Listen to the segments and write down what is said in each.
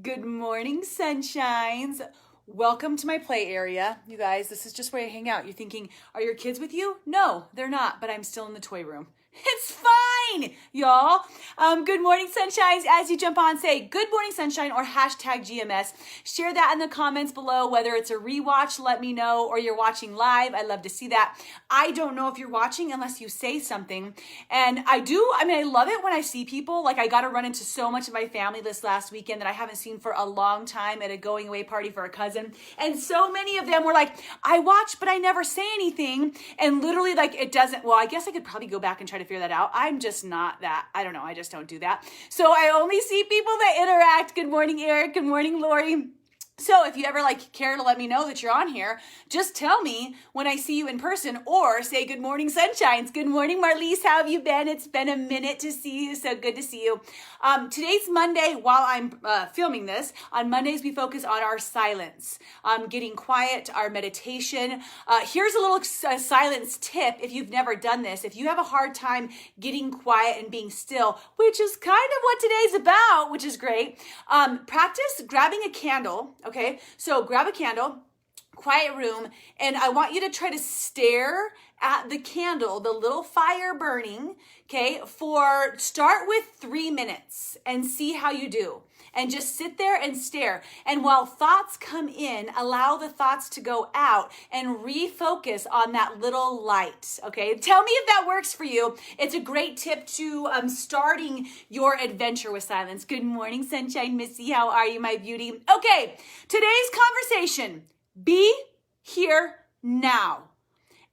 Good morning, sunshines. Welcome to my play area. You guys, this is just where I hang out. You're thinking, are your kids with you? No, they're not, but I'm still in the toy room. It's fine, y'all. Good morning, sunshines. As you jump on, say good morning, sunshine, or hashtag GMS. Share that in the comments below, whether it's a rewatch, let me know, or you're watching live. I love to see that. I don't know if you're watching unless you say something. And I love it when I see people. Like, I got to run into so much of my family this last weekend that I haven't seen for a long time at a going away party for a cousin. And so many of them were like, I watch, but I never say anything. And literally, like, it doesn't, well, I guess I could probably go back and try to figure that out. I'm just not that. I don't know. I just don't do that. So I only see people that interact. Good morning, Eric. Good morning, Lori. So if you ever care to let me know that you're on here, just tell me when I see you in person, or say good morning, sunshines. Good morning, Marlise. How have you been? It's been a minute to see you. So good to see you. Today's Monday. While I'm filming this, on Mondays we focus on our silence, getting quiet, our meditation. Here's a little silence tip if you've never done this. If you have a hard time getting quiet and being still, which is kind of what today's about, which is great, practice grabbing a candle. Okay, so grab a candle, quiet room, and I want you to try to stare at the candle, the little fire burning, okay, start with 3 minutes and see how you do. And just sit there and stare. And while thoughts come in, allow the thoughts to go out and refocus on that little light, okay? Tell me if that works for you. It's a great tip to starting your adventure with silence. Good morning, Sunshine Missy. How are you, my beauty? Okay, today's conversation, be here now.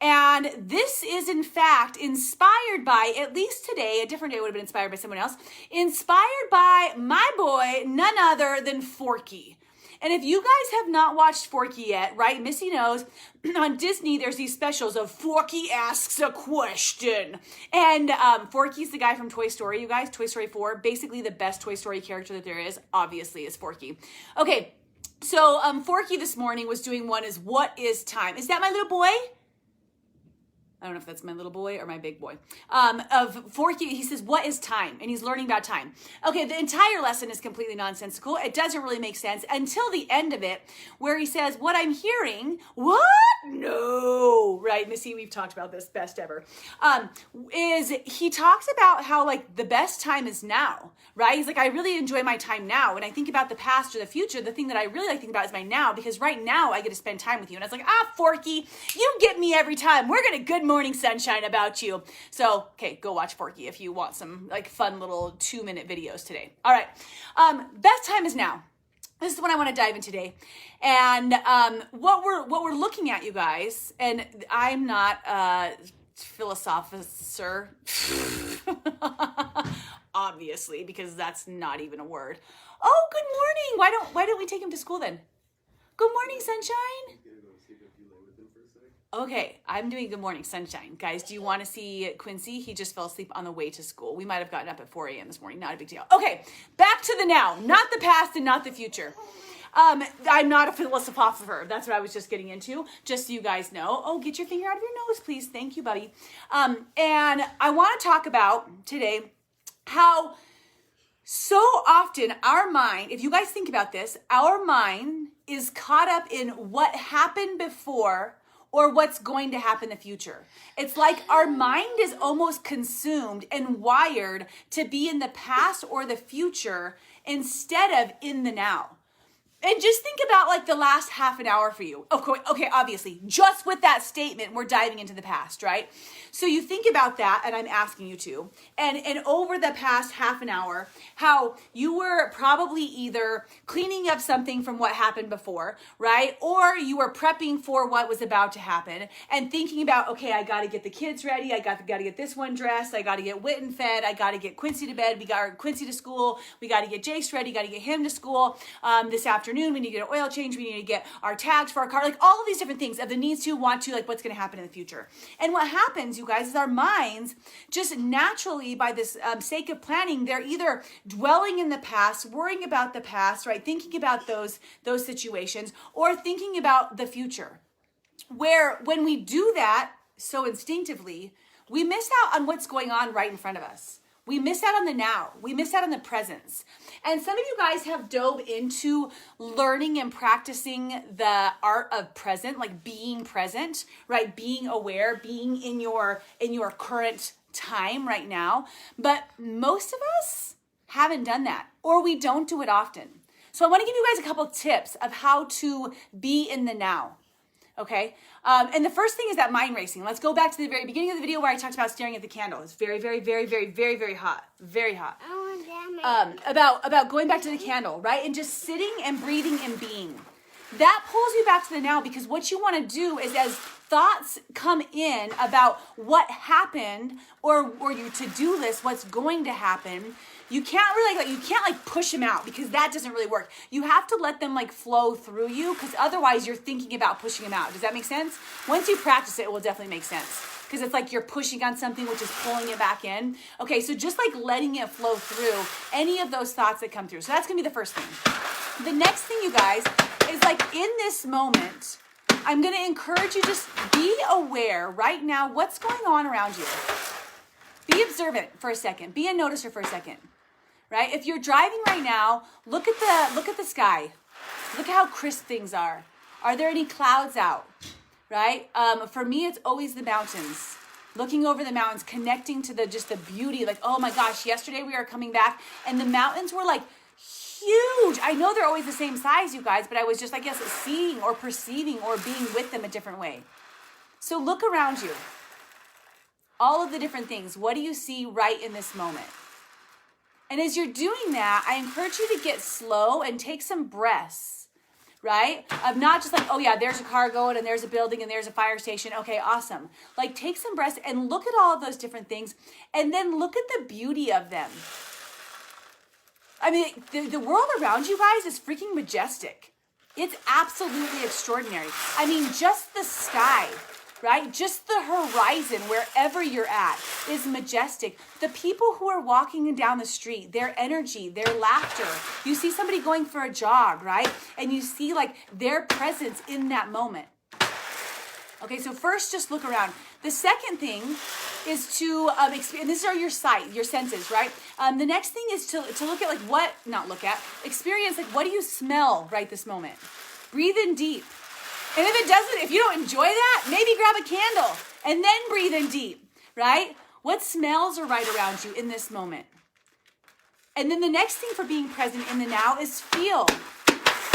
And this is, in fact, inspired by, at least today, a different day would have been inspired by someone else, inspired by my boy, none other than Forky. And if you guys have not watched Forky yet, right, Missy knows, on Disney, there's these specials of Forky Asks a Question. And Forky's the guy from Toy Story, you guys, Toy Story 4. Basically, the best Toy Story character that there is, obviously, is Forky. Okay, so Forky this morning was doing one is, what is time? Is that my little boy? I don't know if that's my little boy or my big boy. Of Forky, he says, what is time? And he's learning about time. Okay, the entire lesson is completely nonsensical. It doesn't really make sense until the end of it, where he says, what I'm hearing, what? No, right, Missy, we've talked about this, best ever, is he talks about how, the best time is now, right? He's like, I really enjoy my time now. When I think about the past or the future, the thing that I really thinking about is my now, because right now I get to spend time with you. And I was like, Forky, you get me every time. We're going to good morning, sunshine about you. So, okay, go watch Forky if you want some fun little 2-minute videos today. All right. Best time is now. This is the one I want to dive in today. And what we're looking at, you guys, and I'm not a philosopher, obviously, because that's not even a word. Oh, good morning. Why don't we take him to school then? Good morning, sunshine. Okay, I'm doing good morning, sunshine. Guys, do you want to see Quincy? He just fell asleep on the way to school. We might have gotten up at 4 a.m. this morning. Not a big deal. Okay, back to the now. Not the past and not the future. I'm not a philosopher. That's what I was just getting into, just so you guys know. Oh, get your finger out of your nose, please. Thank you, buddy. And I want to talk about today how so often our mind, if you guys think about this, our mind is caught up in what happened before or what's going to happen in the future. It's like our mind is almost consumed and wired to be in the past or the future instead of in the now. And just think about the last half an hour for you. Of course, okay, obviously, just with that statement, we're diving into the past, right? So you think about that, and I'm asking you to, and over the past half an hour, how you were probably either cleaning up something from what happened before, right? Or you were prepping for what was about to happen and thinking about, okay, I got to get the kids ready. I got to get this one dressed. I got to get Witten fed. I got to get Quincy to bed. We got Quincy to school. We got to get Jace ready. Got to get him to school this afternoon. We need to get an oil change. We need to get our tags for our car. All of these different things of the needs to, want to, what's going to happen in the future. And what happens, you guys, is our minds just naturally, by this sake of planning, they're either dwelling in the past, worrying about the past, right? Thinking about those situations, or thinking about the future. Where when we do that so instinctively, we miss out on what's going on right in front of us. We miss out on the now. We miss out on the presence. And some of you guys have dove into learning and practicing the art of present, like being present, right? Being aware, being in your current time right now. But most of us haven't done that, or we don't do it often. So I want to give you guys a couple tips of how to be in the now. Okay. And the first thing is that mind racing. Let's go back to the very beginning of the video where I talked about staring at the candle. It's very, very, very, very, very, very hot. Very hot. About going back to the candle, right? And just sitting and breathing and being. That pulls you back to the now, because what you want to do is, as thoughts come in about what happened or your to-do list, what's going to happen, you can't really push them out, because that doesn't really work. You have to let them like flow through you, because otherwise you're thinking about pushing them out. Does that make sense? Once you practice it, it will definitely make sense, because it's like you're pushing on something, which is pulling it back in. Okay, so just like letting it flow through any of those thoughts that come through. So that's gonna be the first thing. The next thing, you guys, is like in this moment, I'm gonna encourage you, just be aware right now what's going on around you. Be observant for a second. Be a noticer for a second. Right? If you're driving right now, look at the sky. Look how crisp things are. Are there any clouds out? Right? For me, it's always the mountains. Looking over the mountains, connecting to just the beauty. Like, oh my gosh, yesterday we were coming back and the mountains were like huge. I know they're always the same size, you guys, but I was just, I guess, seeing or perceiving or being with them a different way. So look around you. All of the different things. What do you see right in this moment? And as you're doing that, I encourage you to get slow and take some breaths, right? Of not just like, oh yeah, there's a car going and there's a building and there's a fire station. Okay, awesome. Like take some breaths and look at all of those different things, and then look at the beauty of them. I mean, the world around you guys is freaking majestic. It's absolutely extraordinary. I mean, just the sky, right? Just the horizon, wherever you're at, is majestic. The people who are walking down the street, their energy, their laughter. You see somebody going for a jog, right? And you see like their presence in that moment. Okay, so first just look around. The second thing is to experience, these are your sight, your senses, right? The next thing is to look at experience like what do you smell right this moment? Breathe in deep. And if you don't enjoy that, maybe grab a candle and then breathe in deep, right? What smells are right around you in this moment? And then the next thing for being present in the now is feel.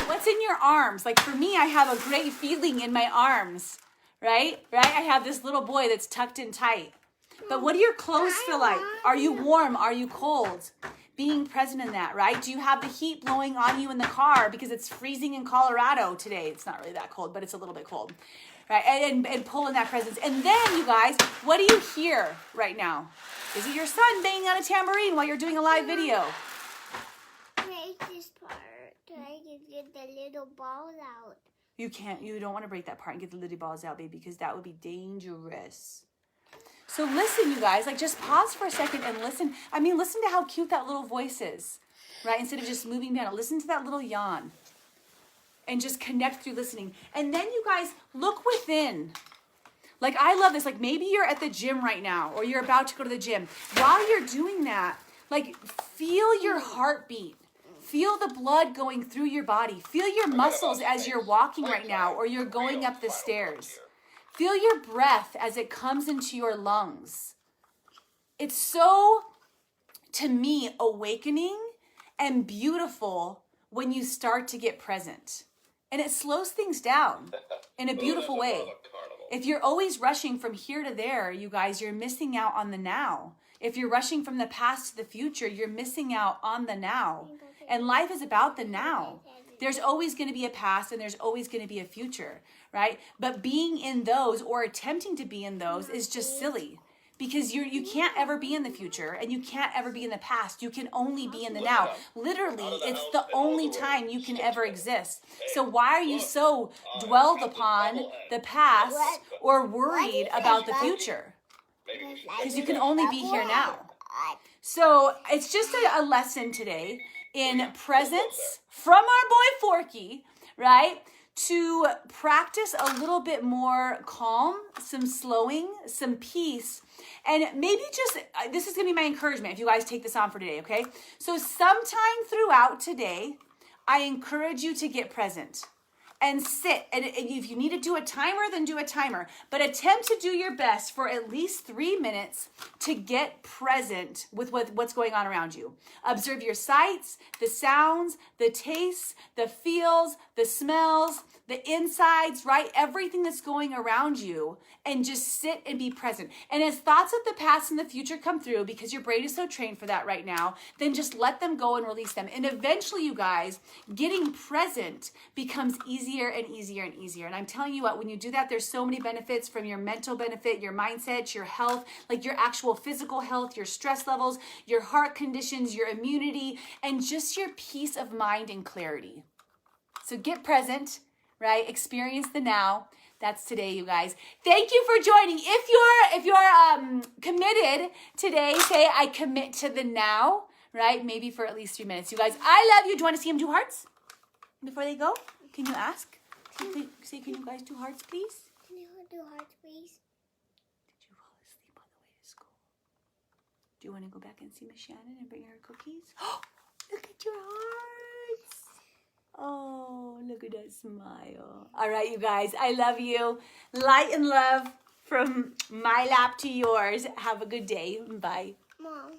What's in your arms? Like for me, I have a great feeling in my arms, right? I have this little boy that's tucked in tight. But what do your clothes feel like? Are you warm? Are you cold? Being present in that, right? Do you have the heat blowing on you in the car because it's freezing in Colorado today? It's not really that cold, but it's a little bit cold, right? And pull in that presence. And then, you guys, what do you hear right now? Is it your son banging on a tambourine while you're doing a live video? Break this part so I can get the little balls out. You don't want to break that part and get the little balls out, baby, because that would be dangerous. So listen, you guys, like just pause for a second and listen. I mean, listen to how cute that little voice is, right? Instead of just moving down, listen to that little yawn and just connect through listening. And then you guys look within. Like, I love this. Like maybe you're at the gym right now or you're about to go to the gym. While you're doing that, like feel your heartbeat. Feel the blood going through your body. Feel your muscles as you're walking right now or you're going up the stairs. Feel your breath as it comes into your lungs. It's so, to me, awakening and beautiful when you start to get present. And it slows things down in a beautiful way. If you're always rushing from here to there, you guys, you're missing out on the now. If you're rushing from the past to the future, you're missing out on the now. And life is about the now. There's always going to be a past and there's always going to be a future, right? But being in those or attempting to be in those is just silly, because you can't ever be in the future and you can't ever be in the past. You can only be in the now. Literally, it's the only time you can ever exist. So why are you so dwelled upon the past or worried about the future? Because you can only be here now. So it's just a lesson today in presence from our boy Forky, right? to practice a little bit more calm, some slowing, some peace, and maybe just, this is gonna be my encouragement if you guys take this on for today, okay? So sometime throughout today, I encourage you to get present and sit. And if you need to do a timer, then do a timer. But attempt to do your best for at least 3 minutes to get present with what's going on around you. Observe your sights, the sounds, the tastes, the feels, the smells, the insides, right? Everything that's going around you, and just sit and be present. And as thoughts of the past and the future come through, because your brain is so trained for that right now, then just let them go and release them. And eventually, you guys, getting present becomes easier and easier and easier. And I'm telling you what, when you do that, there's so many benefits, from your mental benefit, your mindset, your health, like your actual physical health, your stress levels, your heart conditions, your immunity, and just your peace of mind and clarity. So get present, right? Experience the now. That's today, you guys. Thank you for joining. If you're committed today, say I commit to the now, right? Maybe for at least 3 minutes. You guys, I love you. Do you want to see them do hearts before they go? Can you ask? Say, can you guys do hearts, please? Can you do hearts, please? Did you fall asleep on the way to school? Do you want to go back and see Miss Shannon and bring her cookies? Oh, look at your hearts. Oh, look at that smile. All right, you guys, I love you. Light and love from my lap to yours. Have a good day. Bye. Mom.